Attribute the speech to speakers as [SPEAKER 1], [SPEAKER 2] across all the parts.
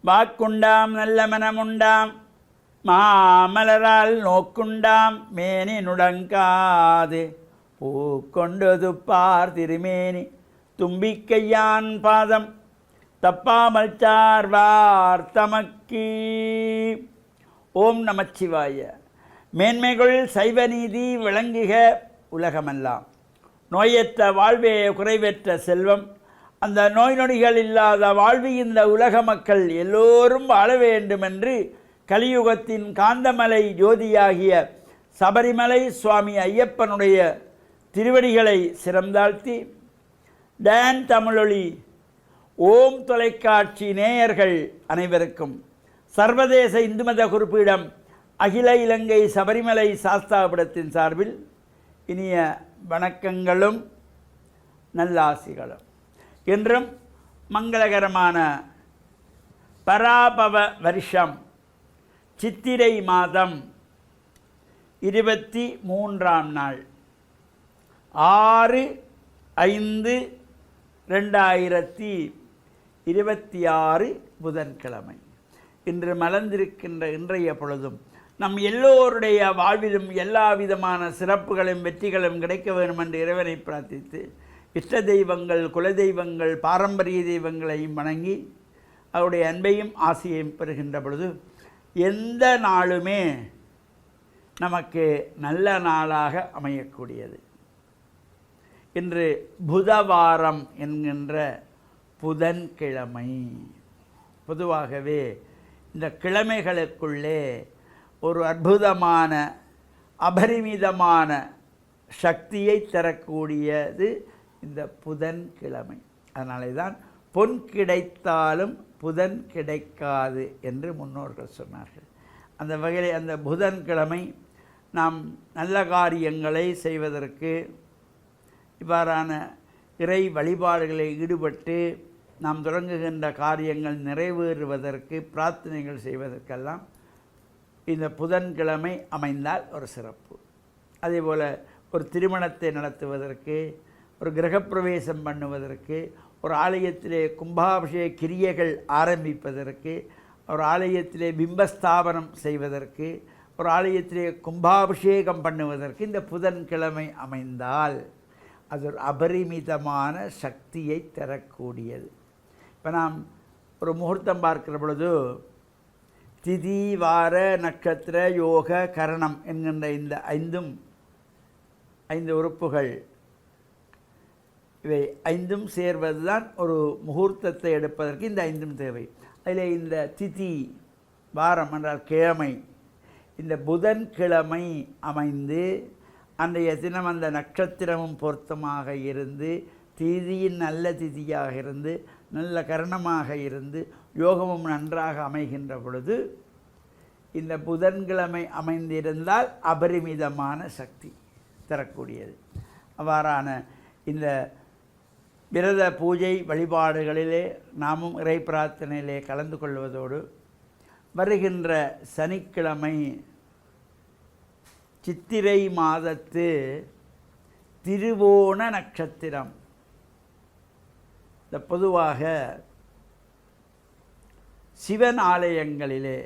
[SPEAKER 1] வாக்குண்டாம் நல்ல மனமுண்டாம் மாமலரால் நோக்குண்டாம் மேனி நுடங்காது பூக்கொண்டது பார் திருமேனி தும்பிக்கையான் பாதம் தப்பாமல் சார்வார் தமக்கி. ஓம் நமச்சிவாய. மேன்மைகள் சைவ நீதி விளங்குக உலகமெல்லாம். நோயற்ற வாழ்வே குறைவற்ற செல்வம். அந்த நோய் நொடிகள் இல்லாத வாழ்வு இந்த உலக மக்கள் எல்லோரும் வாழ வேண்டுமென்று கலியுகத்தின் காந்தமலை ஜோதியாகிய சபரிமலை சுவாமி ஐயப்பனுடைய திருவடிகளை சிரம்தாழ்த்தி டான் தமிழொலி ஓம் தொலைக்காட்சி நேயர்கள் அனைவருக்கும் சர்வதேச இந்து மத குறிப்பீடம் அகில இலங்கை சபரிமலை சாஸ்தாபுரத்தின் சார்பில் இனிய வணக்கங்களும் நல்லாசிகளும். என்றும் மங்களகரமான பராபவ வருஷம் சித்திரை மாதம் 23ஆம் நாள் 6/5/2026 புதன்கிழமை. இன்று மலர்ந்திருக்கின்ற இன்றைய பொழுதும் நம் எல்லோருடைய வாழ்விலும் எல்லா விதமான சிறப்புகளும் வெற்றிகளும் கிடைக்க வேண்டும் என்று இறைவனை பிரார்த்தித்து இஷ்ட தெய்வங்கள் குலதெய்வங்கள் பாரம்பரிய தெய்வங்களையும் வணங்கி அவருடைய அன்பையும் ஆசையையும் பெறுகின்ற பொழுது எந்த நாளுமே நமக்கு நல்ல நாளாக அமையக்கூடியது. இன்று புதவாரம் என்கின்ற புதன்கிழமை. பொதுவாகவே இந்த கிழமைகளுக்குள்ளே ஒரு அற்புதமான அபரிமிதமான சக்தியை தரக்கூடியது இந்த புதன்கிழமை. அதனாலே தான் பொன் கிடைத்தாலும் புதன் கிடைக்காது என்று முன்னோர்கள் சொன்னார்கள். அந்த வகையில் அந்த புதன்கிழமை நாம் நல்ல காரியங்களை செய்வதற்கு இவ்வாறான இறை வழிபாடுகளில் ஈடுபட்டு நாம் தொடங்குகின்ற காரியங்கள் நிறைவேறுவதற்கு பிரார்த்தனைகள் செய்வதற்கெல்லாம் இந்த புதன்கிழமை அமைந்தால் ஒரு சிறப்பு. அதேபோல் ஒரு திருமணத்தை நடத்துவதற்கு, ஒரு கிரகப்பிரவேசம் பண்ணுவதற்கு, ஒரு ஆலயத்திலே கும்பாபிஷேக கிரியைகள் ஆரம்பிப்பதற்கு, ஒரு ஆலயத்திலே பிம்பஸ்தாபனம் செய்வதற்கு, ஒரு ஆலயத்திலே கும்பாபிஷேகம் பண்ணுவதற்கு இந்த புதன்கிழமை அமைந்தால் அது ஒரு அபரிமிதமான சக்தியை தரக்கூடியது. இப்போ நாம் ஒரு முகூர்த்தம் பார்க்கிற பொழுது திதி வார நட்சத்திர யோக கரணம் என்கின்ற இந்த ஐந்து உறுப்புகள், இவை ஐந்தும் சேர்வது தான் ஒரு முகூர்த்தத்தை எடுப்பதற்கு இந்த ஐந்தும் தேவை. அதில் இந்த திதி வாரம் என்றால் கிழமை, இந்த புதன்கிழமை அமைந்து அன்றைய தினம் அந்த நட்சத்திரமும் பொருத்தமாக இருந்து திதியின் நல்ல திதியாக இருந்து நல்ல கரணமாக இருந்து யோகமும் நன்றாக அமைகின்ற பொழுது இந்த புதன்கிழமை அமைந்திருந்தால் அபரிமிதமான சக்தி தரக்கூடியது. அவ்வாறான இந்த விரத பூஜை வழிபாடுகளிலே நாமும் இறை பிரார்த்தனையிலே கலந்து கொள்வதோடு வருகின்ற சனிக்கிழமை சித்திரை மாதத்து திருவோண நட்சத்திரம். இந்த பொதுவாக சிவன் ஆலயங்களிலே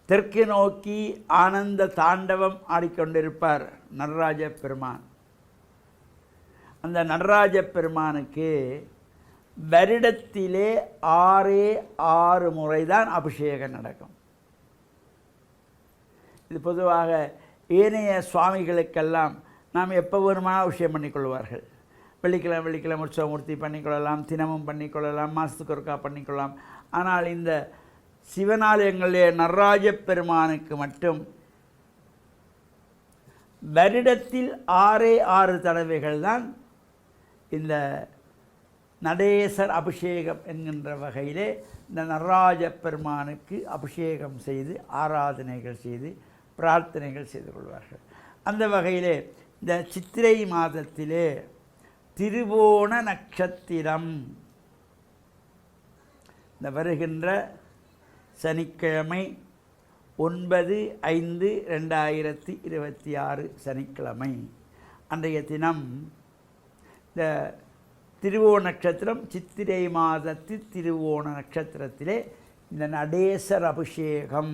[SPEAKER 1] தெற்கு நோக்கி ஆனந்த தாண்டவம் ஆடிக்கொண்டிருப்பார் நடராஜ பெருமான். அந்த நடராஜ பெருமானுக்கு வருடத்திலே 6 முறைதான் அபிஷேகம் நடக்கும். இது பொதுவாக ஏனைய சுவாமிகளுக்கெல்லாம் நாம் எப்போ வேணுமானால் அபிஷேகம் பண்ணிக்கொள்வார்கள். வெள்ளிக்கிழமை உற்சவமூர்த்தி பண்ணிக்கொள்ளலாம், தினமும் பண்ணிக்கொள்ளலாம், மாதத்துக்கு ஒருக்கா பண்ணிக்கொள்ளலாம். ஆனால் இந்த சிவனாலயங்களிலே நடராஜ பெருமானுக்கு மட்டும் வருடத்தில் 6 தடவைகள் தான் இந்த நடேசர் அபிஷேகம் என்கின்ற வகையிலே இந்த நடராஜ பெருமானுக்கு அபிஷேகம் செய்து ஆராதனைகள் செய்து பிரார்த்தனைகள் செய்து கொள்வார்கள். அந்த வகையிலே இந்த சித்திரை மாதத்திலே திருவோண நட்சத்திரம் இந்த வருகின்ற சனிக்கிழமை 9/5/2026 சனிக்கிழமை அன்றைய தினம் இந்த திருவோண நட்சத்திரம் சித்திரை மாதத்தில் திருவோண நட்சத்திரத்திலே இந்த நடேசர் அபிஷேகம்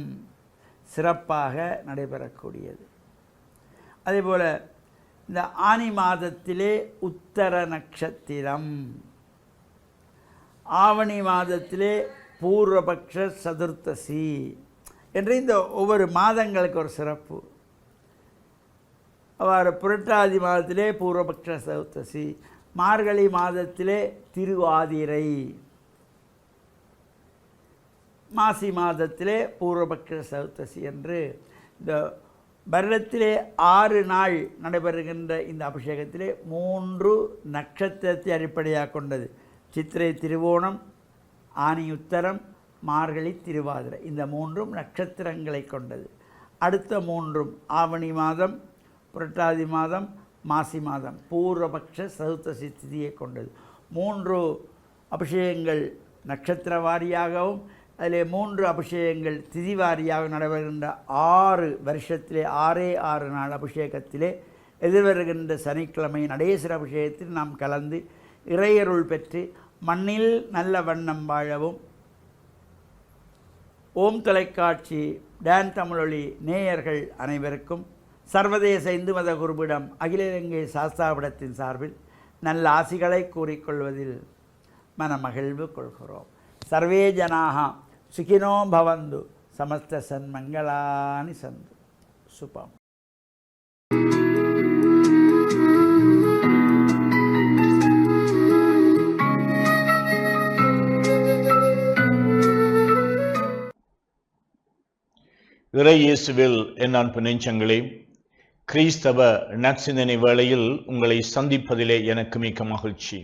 [SPEAKER 1] சிறப்பாக நடைபெறக்கூடியது. அதேபோல் இந்த ஆனி மாதத்திலே உத்தர நட்சத்திரம், ஆவணி மாதத்திலே பூர்வபக்ஷ சதுர்த்தசி என்று இந்த ஒவ்வொரு மாதங்களுக்கு ஒரு சிறப்பு. அவ்வாறு புரட்டாதி மாதத்திலே பூர்வபக்ஷ சதுர்த்தசி, மார்கழி மாதத்திலே திருவாதிரை, மாசி மாதத்திலே பூர்வபக்ஷ சதுர்த்தசி என்று இந்த வருடத்திலே 6 நாள் நடைபெறுகின்ற இந்த அபிஷேகத்திலே 3 நட்சத்திரத்தை அடிப்படையாக கொண்டது. சித்திரை திருவோணம், ஆனி உத்தரம், மார்கழி திருவாதிரை, இந்த 3 நட்சத்திரங்களை கொண்டது. அடுத்த 3 ஆவணி மாதம், புரட்டாதி மாதம், மாசி மாதம் பூர்வபக்ஷ சதுர்த்தசி திதியை கொண்டது. 3 அபிஷேகங்கள் நட்சத்திர வாரியாகவும் அதிலே 3 அபிஷேகங்கள் திதி வாரியாக நடைபெறுகின்ற 6 வருஷத்திலே 6 நாள் அபிஷேகத்திலே எதிர்வருகின்ற சனிக்கிழமை நடேசர் அபிஷேகத்தில் நாம் கலந்து இறையருள் பெற்று மண்ணில் நல்ல வண்ணம் வாழவும் ஓம் தொலைக்காட்சி டான் தமிழொலி நேயர்கள் அனைவருக்கும் சர்வதேச இந்து மத குருபிடம் அகில இலங்கை சாஸ்தாபிடத்தின் சார்பில் நல்ல ஆசிகளை கூறிக்கொள்வதில் மனமகிழ்வு கொள்கிறோம். சர்வே ஜனாக சுகினோ பவந்து, சமஸ்த சன்மங்களானி சந்து. சுபம்.
[SPEAKER 2] இறை இயேசுவில் என் அன்பு நெஞ்சங்களே, கிறிஸ்தவ நற்சிந்தனை வேளையில் உங்களை சந்திப்பதிலே எனக்கு மிக்க மகிழ்ச்சி.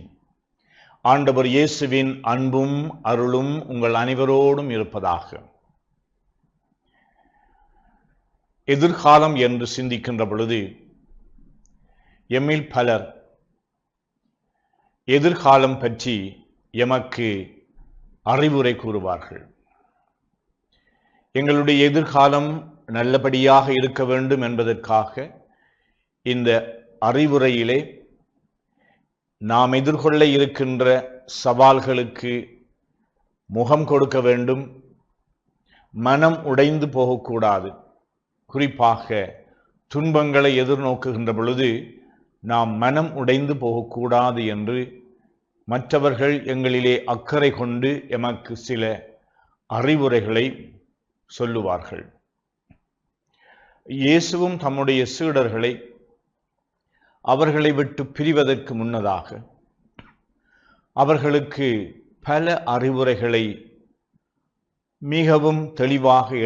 [SPEAKER 2] ஆண்டவர் இயேசுவின் அன்பும் அருளும் உங்கள் அனைவரோடும் இருப்பதாக. எதிர்காலம் என்று சிந்திக்கின்ற பொழுது எம்மில் பலர் எதிர்காலம் பற்றி எமக்கு அறிவுரை கூறுவார்கள். எங்களுடைய எதிர்காலம் நல்லபடியாக இருக்க வேண்டும் என்பதற்காக இந்த அறிவுரையிலே நாம் எதிர்கொள்ள இருக்கின்ற சவால்களுக்கு முகம் கொடுக்க வேண்டும், மனம் உடைந்து போகக்கூடாது. குறிப்பாக துன்பங்களை எதிர்நோக்குகின்ற பொழுது நாம் மனம் உடைந்து போகக்கூடாது என்று மற்றவர்கள் எங்களிலே அக்கறை கொண்டு எமக்கு சில அறிவுரைகளை சொல்லுவார்கள். இயேசுவும் தம்முடைய சீடர்களை அவர்களை விட்டு பிரிவதற்கு முன்னதாக அவர்களுக்கு பல அறிவுரைகளை மிகவும் தெளிவாக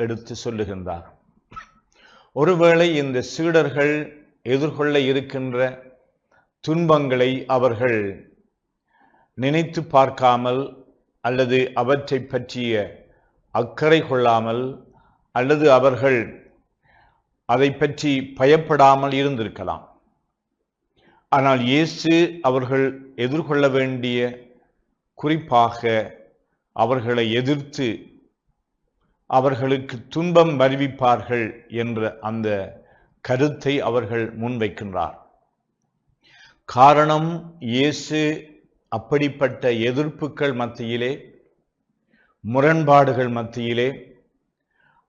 [SPEAKER 2] எடுத்து சொல்லுகின்றார். ஒருவேளை இந்த சீடர்கள் எதிர்கொள்ள இருக்கின்ற துன்பங்களை அவர்கள் நினைத்து பார்க்காமல் அல்லது அவற்றை பற்றிய அக்கறை கொள்ளாமல் அல்லது அவர்கள் அதை பற்றி பயப்படாமல் இருந்திருக்கலாம். ஆனால் இயேசு அவர்கள் எதிர்கொள்ள வேண்டிய, குறிப்பாக அவர்களை எதிர்த்து அவர்களுக்கு துன்பம் வருவிப்பார்கள் என்ற அந்த கருத்தை அவர்கள் முன்வைக்கின்றார். காரணம், இயேசு அப்படிப்பட்ட எதிர்ப்புகள் மத்தியிலே, முரண்பாடுகள் மத்தியிலே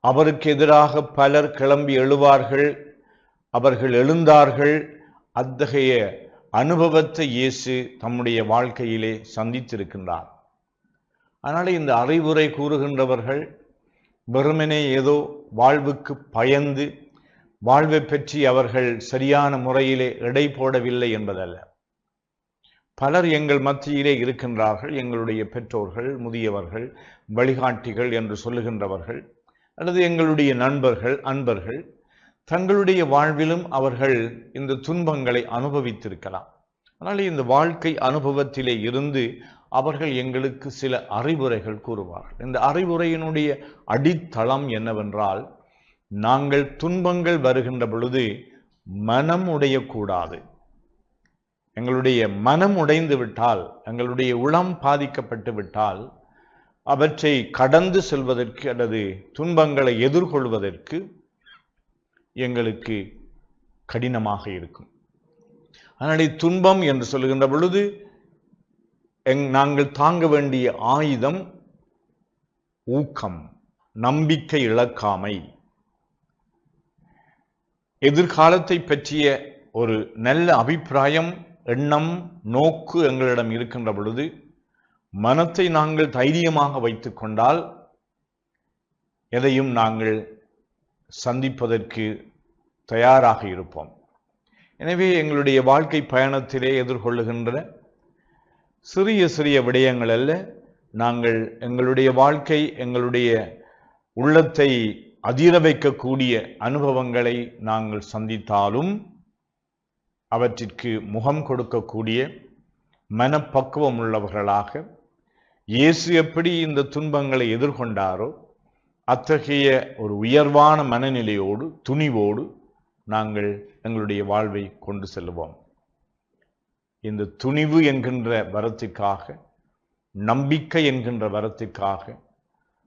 [SPEAKER 2] அவருக்கு எதிராக பலர் கிளம்பி எழுவார்கள், அவர்கள் எழுந்தார்கள். அத்தகைய அனுபவத்தை இயேசு தம்முடைய வாழ்க்கையிலே சந்தித்திருக்கின்றார். அதனால இந்த அறிவுரை கூறுகின்றவர்கள் வெறுமனே ஏதோ வாழ்வுக்கு பயந்து வாழ்வை பற்றி அவர்கள் சரியான முறையிலே எடை போடவில்லை என்பதல்ல. பலர் எங்கள் மத்தியிலே இருக்கின்றார்கள். எங்களுடைய பெற்றோர்கள், முதியவர்கள், வழிகாட்டிகள் என்று சொல்லுகின்றவர்கள் அல்லது எங்களுடைய நண்பர்கள், அன்பர்கள், தங்களுடைய வாழ்விலும் அவர்கள் இந்த துன்பங்களை அனுபவித்திருக்கலாம். ஆனால் இந்த வாழ்க்கை அனுபவத்திலே இருந்து அவர்கள் எங்களுக்கு சில அறிவுரைகள் கூறுவார்கள். இந்த அறிவுரையினுடைய அடித்தளம் என்னவென்றால், நாங்கள் துன்பங்கள் வருகின்ற பொழுது மனம் உடையக்கூடாது. எங்களுடைய மனம் உடைந்து விட்டால், எங்களுடைய உளம் பாதிக்கப்பட்டு விட்டால், அவற்றை கடந்து செல்வதற்கு அல்லது துன்பங்களை எதிர்கொள்வதற்கு எங்களுக்கு கடினமாக இருக்கும். அதனால் துன்பம் என்று சொல்லுகின்ற பொழுது நாங்கள் தாங்க வேண்டிய ஆயுதம் ஊக்கம், நம்பிக்கை இழக்காமை. எதிர்காலத்தை பற்றிய ஒரு நல்ல அபிப்பிராயம், எண்ணம், நோக்கு எங்களிடம் இருக்கின்ற பொழுது மனத்தை நாங்கள் தைரியமாக வைத்துக் கொண்டால் எதையும் நாங்கள் சந்திப்பதற்கு தயாராக இருப்போம். எனவே எங்களுடைய வாழ்க்கை பயணத்திலே எதிர்கொள்ளுகின்ற சிறிய சிறிய விடயங்கள் அல்ல, நாங்கள் எங்களுடைய வாழ்க்கை, எங்களுடைய உள்ளத்தை அதிர வைக்கக்கூடிய அனுபவங்களை நாங்கள் சந்தித்தாலும் அவற்றிற்கு முகம் கொடுக்கக்கூடிய மனப்பக்குவம் உள்ளவர்களாக, இயேசு எப்படி இந்த துன்பங்களை எதிர்கொண்டாரோ அத்தகைய ஒரு உயர்வான மனநிலையோடு, துணிவோடு நாங்கள் எங்களுடைய வாழ்வை கொண்டு செல்வோம். இந்த துணிவு என்கின்ற வரத்திற்காக, நம்பிக்கை என்கின்ற வரத்திற்காக,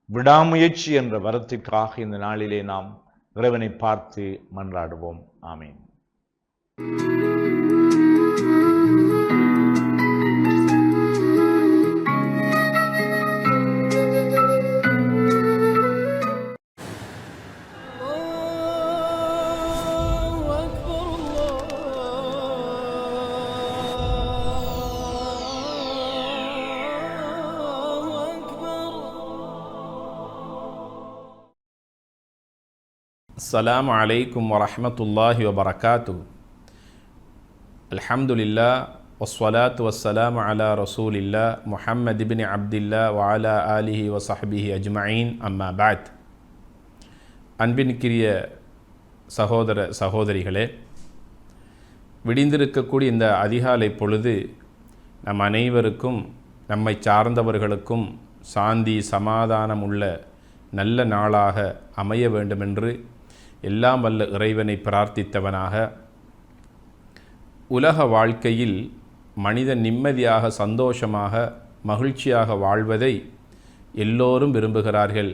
[SPEAKER 2] விடாமுயற்சி என்ற வரத்திற்காக இந்த நாளிலே நாம் இறைவனை பார்த்து மன்றாடுவோம். ஆமீன்.
[SPEAKER 3] அஸ்ஸலாமு அலைக்கும் வரஹ்மத்துல்லாஹி வபரகாத்துஹு. அல்ஹம்துலில்லாஹ் வஸ்ஸலாத்து வஸ்ஸலாமு அலா ரசூலில்லாஹ் முஹம்மது இப்னு அப்துல்லாஹ் வ அலா ஆலிஹி வ ஸஹ்பிஹி அஜ்மஈன். அம்மா பஅத். அன்பினுக்குரிய சகோதர சகோதரிகளே, விடிந்திருக்கக்கூடிய இந்த அதிகாலை பொழுது நம் அனைவருக்கும், நம்மை சார்ந்தவர்களுக்கும் சாந்தி சமாதானம் உள்ள நல்ல நாளாக அமைய வேண்டுமென்று எல்லாம் வல்ல இறைவனை பிரார்த்தித்தவனாக, உலக வாழ்க்கையில் மனிதன் நிம்மதியாக, சந்தோஷமாக, மகிழ்ச்சியாக வாழ்வதை எல்லோரும் விரும்புகிறார்கள்.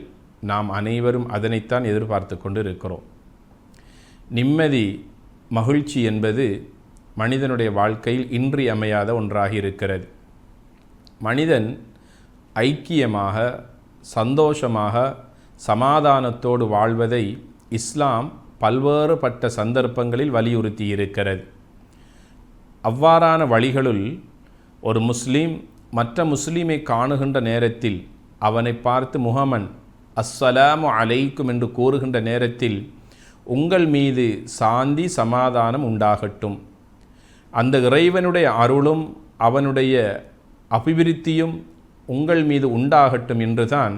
[SPEAKER 3] நாம் அனைவரும் அதனைத்தான் எதிர்பார்த்து கொண்டு இருக்கிறோம். நிம்மதி, மகிழ்ச்சி என்பது மனிதனுடைய வாழ்க்கையில் இன்றியமையாத ஒன்றாக இருக்கிறது. மனிதன் ஐக்கியமாக, சந்தோஷமாக, சமாதானத்தோடு வாழ்வதை இஸ்லாம் பல்வேறுபட்ட சந்தர்ப்பங்களில் வலியுறுத்தி இருக்கிறது. அவ்வாறான வழிகளுள் ஒரு முஸ்லீம் மற்ற முஸ்லீமை காணுகின்ற நேரத்தில் அவனை பார்த்து முஹம்மன் அஸ்ஸலாமு அலைக்கும் என்று கூறுகின்ற நேரத்தில் உங்கள் மீது சாந்தி சமாதானம் உண்டாகட்டும், அந்த இறைவனுடைய அருளும் அவனுடைய அபிவிருத்தியும் உங்கள் மீது உண்டாகட்டும் என்றுதான்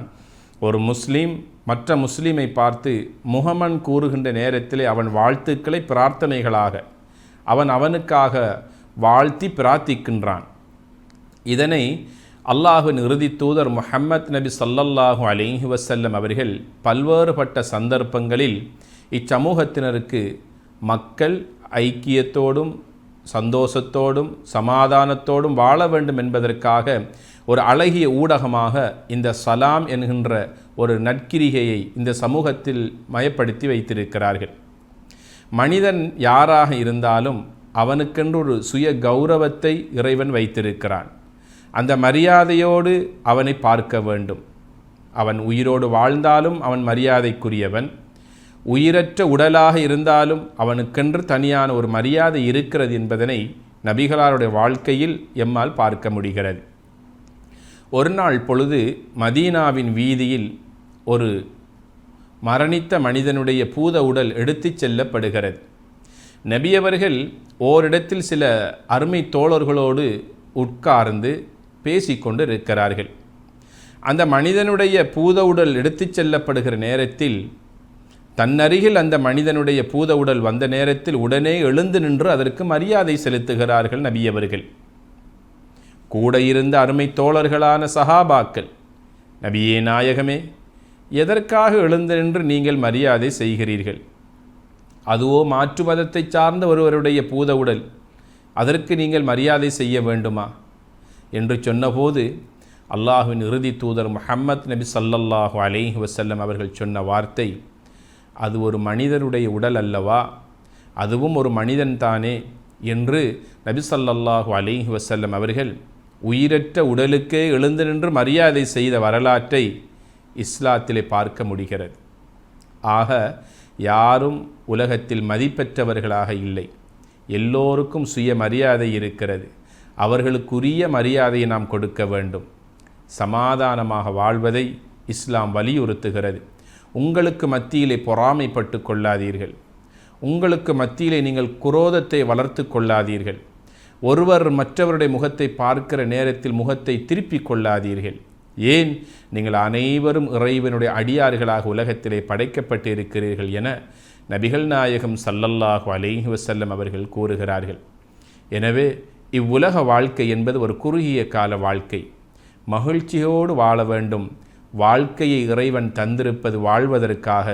[SPEAKER 3] ஒரு முஸ்லீம் மற்ற முஸ்லீமை பார்த்து முஹம்மன் கூறுகின்ற நேரத்திலே அவன் வாழ்த்துக்களை பிரார்த்தனைகளாக அவனுக்காக வாழ்த்தி பிரார்த்திக்கின்றான். இதனை அல்லாஹ்வின் இறுதி தூதர் முஹம்மத் நபி ஸல்லல்லாஹு அலைஹி வஸல்லம் அவர்கள் பல்வேறுபட்ட சந்தர்ப்பங்களில் இச்சமூகத்தினருக்கு மக்கள் ஐக்கியத்தோடும் சந்தோஷத்தோடும் சமாதானத்தோடும் வாழ வேண்டும் என்பதற்காக ஒரு அழகிய ஊடகமாக இந்த சலாம் என்கின்ற ஒரு நற்கிரிகையை இந்த சமூகத்தில் மயப்படுத்தி வைத்திருக்கிறார்கள். மனிதன் யாராக இருந்தாலும் அவனுக்கென்று ஒரு சுய கௌரவத்தை இறைவன் வைத்திருக்கிறான். அந்த மரியாதையோடு அவனை பார்க்க வேண்டும். அவன் உயிரோடு வாழ்ந்தாலும் அவன் மரியாதைக்குரியவன், உயிரற்ற உடலாக இருந்தாலும் அவனுக்கென்று தனியான ஒரு மரியாதை இருக்கிறது என்பதனை நபிகளாருடைய வாழ்க்கையில் எம்மால் பார்க்க முடிகிறது. ஒரு நாள் பொழுது மதீனாவின் வீதியில் ஒரு மரணித்த மனிதனுடைய பூத உடல் எடுத்துச் செல்லப்படுகிறது. நபியவர்கள் ஓரிடத்தில் சில அருமை தோழர்களோடு உட்கார்ந்து பேசிக்கொண்டு இருக்கிறார்கள். அந்த மனிதனுடைய பூத உடல் எடுத்துச் செல்லப்படுகிற நேரத்தில் தன்னருகில் அந்த மனிதனுடைய பூத உடல் வந்த நேரத்தில் உடனே எழுந்து நின்று அதற்கு மரியாதை செலுத்துகிறார்கள் நபியவர்கள். கூட இருந்த அருமை தோழர்களான சஹாபாக்கள், நபியே நாயகமே, எதற்காக எழுந்து நின்று நீங்கள் மரியாதை செய்கிறீர்கள்? அதுவோ மாற்று மதத்தை சார்ந்த ஒருவருடைய பூத உடல், அதற்கு நீங்கள் மரியாதை செய்ய வேண்டுமா என்று சொன்னபோது அல்லாஹ்வின் இறுதி தூதர் முஹம்மத் நபி ஸல்லல்லாஹு அலைஹி வஸல்லம் அவர்கள் சொன்ன வார்த்தை, அது ஒரு மனிதனுடைய உடல் அல்லவா, அதுவும் ஒரு மனிதன் தானே என்று நபி ஸல்லல்லாஹு அலைஹி வஸல்லம் அவர்கள் உயிரற்ற உடலுக்கே எழுந்து நின்று மரியாதை செய்த வரலாற்றை இஸ்லாத்திலே பார்க்க முடிகிறது. ஆக யாரும் உலகத்தில் மதிப்பெற்றவர்களாக இல்லை. எல்லோருக்கும் சுய மரியாதை இருக்கிறது. அவர்களுக்குரிய மரியாதையை நாம் கொடுக்க வேண்டும். சமாதானமாக வாழ்வதை இஸ்லாம் வலியுறுத்துகிறது. உங்களுக்கு மத்தியிலே பொறாமைப்பட்டு கொள்ளாதீர்கள். உங்களுக்கு மத்தியிலே நீங்கள் குரோதத்தை வளர்த்து கொள்ளாதீர்கள். ஒருவர் மற்றவருடைய முகத்தை பார்க்கிற நேரத்தில் முகத்தை திருப்பிக் கொள்ளாதீர்கள். ஏன்? நீங்கள் அனைவரும் இறைவனுடைய அடியார்களாக உலகத்திலே படைக்கப்பட்டு இருக்கிறீர்கள் என நபிகள் நாயகம் ஸல்லல்லாஹு அலைஹி வஸல்லம் அவர்கள் கூறுகிறார்கள். எனவே இவ்வுலக வாழ்க்கை என்பது ஒரு குறுகிய கால வாழ்க்கை. மகிழ்ச்சியோடு வாழ வேண்டும். வாழ்க்கையை இறைவன் தந்திருப்பது வாழ்வதற்காக.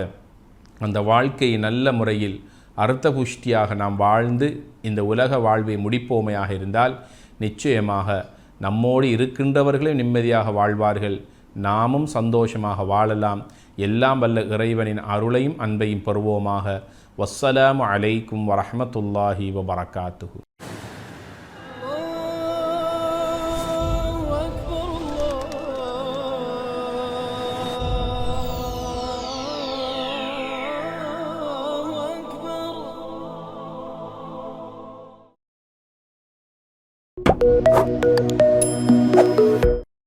[SPEAKER 3] அந்த வாழ்க்கையை நல்ல முறையில் அர்த்தபுஷ்டியாக நாம் வாழ்ந்து இந்த உலக வாழ்வை முடிப்போமையாக இருந்தால் நிச்சயமாக நம்மோடு இருக்கின்றவர்களும் நிம்மதியாக வாழ்வார்கள். நாமும் சந்தோஷமாக வாழலாம். எல்லாம் வல்ல இறைவனின் அருளையும் அன்பையும் பெறுவோமாக. வஸ்ஸலாமு அலைக்கும் வரஹ்மத்துல்லாஹி வபரகாத்துஹு.
[SPEAKER 4] Thank you.